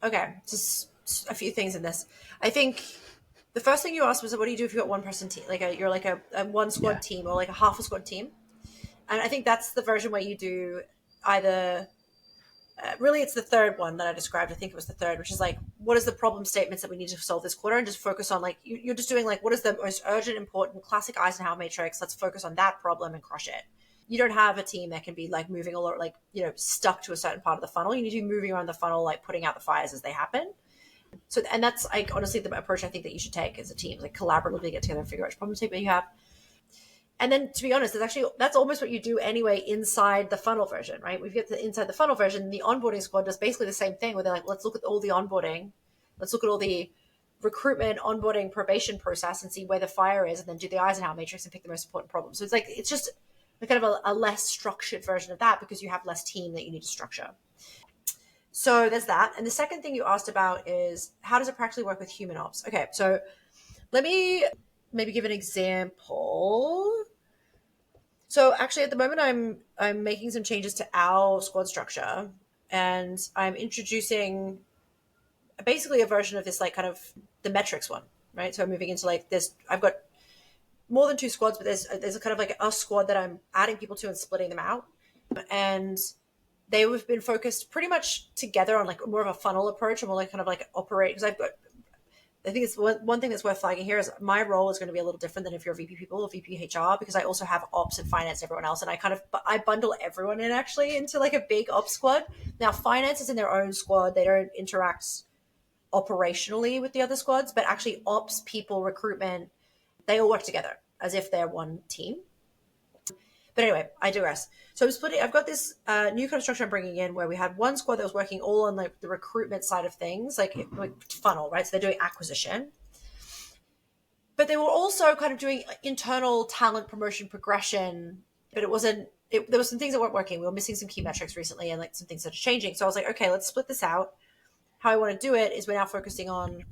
Okay, just a few things in this. I think the first thing you asked was, what do you do if you've got one person team, you're like a one squad Yeah. team or like a half a squad team? And I think that's the version where you do either, really it's the third one that I described. I think it was the third, which is like, what is the problem statements that we need to solve this quarter, and just focus on like, you're just doing like, what is the most urgent, important, classic Eisenhower matrix? Let's focus on that problem and crush it. You don't have a team that can be like moving a lot, like, stuck to a certain part of the funnel. You need to be moving around the funnel, like putting out the fires as they happen. So, and that's like honestly the approach I think that you should take as a team, like collaboratively get together and figure out which problem statement you have. And then, to be honest, that's almost what you do anyway inside the funnel version, right? We get to inside the funnel version. The onboarding squad does basically the same thing, where they're like, let's look at all the onboarding, let's look at all the recruitment, onboarding, probation process, and see where the fire is, and then do the Eisenhower matrix and pick the most important problems. So it's just a kind of a less structured version of that, because you have less team that you need to structure. So there's that. And the second thing you asked about is, how does it practically work with human ops? Okay, so let me maybe give an example. So actually, at the moment, I'm making some changes to our squad structure, and I'm introducing basically a version of this, like kind of the metrics one, right? So I'm moving into like this. I've got more than two squads, but there's a kind of like a squad that I'm adding people to and splitting them out, and they have been focused pretty much together on like more of a funnel approach, and more like kind of like operate, because I think it's one thing that's worth flagging here is my role is going to be a little different than if you're VP people or VP HR, because I also have ops and finance and everyone else. And I bundle everyone in actually into like a big ops squad. Now, finance is in their own squad. They don't interact operationally with the other squads, but actually ops, people, recruitment, they all work together as if they're one team. But anyway, I digress. So I've got this new kind of structure I'm bringing in, where we had one squad that was working all on like the recruitment side of things, like funnel, right? So they're doing acquisition, but they were also kind of doing internal talent promotion progression. But it wasn't. There were some things that weren't working. We were missing some key metrics recently, and like some things that are changing. So I was like, okay, let's split this out. How I want to do it is, we're now focusing on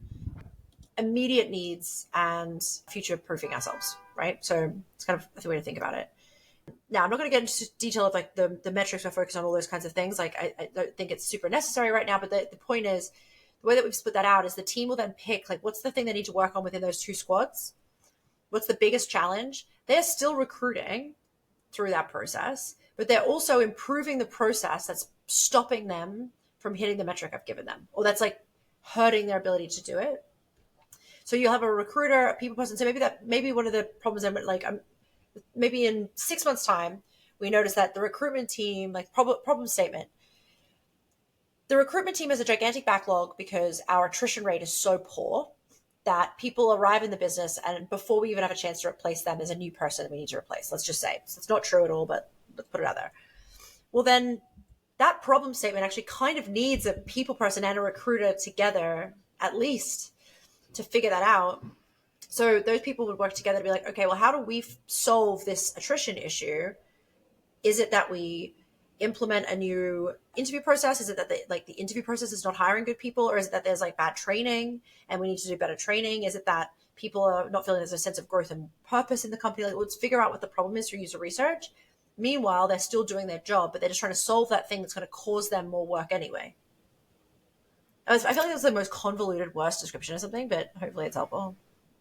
immediate needs and future proofing ourselves, right? So it's kind of the way to think about it. Now, I'm not going to get into detail of like the metrics we're focused on, all those kinds of things. Like, I don't think it's super necessary right now, but the point is, the way that we've split that out is the team will then pick, like, what's the thing they need to work on within those two squads? What's the biggest challenge? They're still recruiting through that process, but they're also improving the process that's stopping them from hitting the metric I've given them, or that's like hurting their ability to do it. So you'll have a recruiter, a people person. So maybe one of the problems maybe in 6 months' time, we notice that the recruitment team, like problem statement, the recruitment team has a gigantic backlog because our attrition rate is so poor that people arrive in the business, and before we even have a chance to replace them, there's a new person that we need to replace. Let's just say. So it's not true at all, but let's put it out there. Well, then that problem statement actually kind of needs a people person and a recruiter together, at least, to figure that out. So those people would work together to be like, okay, well, how do we solve this attrition issue? Is it that we implement a new interview process? Is it that the interview process is not hiring good people? Or is it that there's like bad training and we need to do better training? Is it that people are not feeling there's a sense of growth and purpose in the company? Like, let's figure out what the problem is through user research. Meanwhile, they're still doing their job, but they're just trying to solve that thing that's going to cause them more work anyway. I feel like that's the most convoluted, worst description or something, but hopefully it's helpful.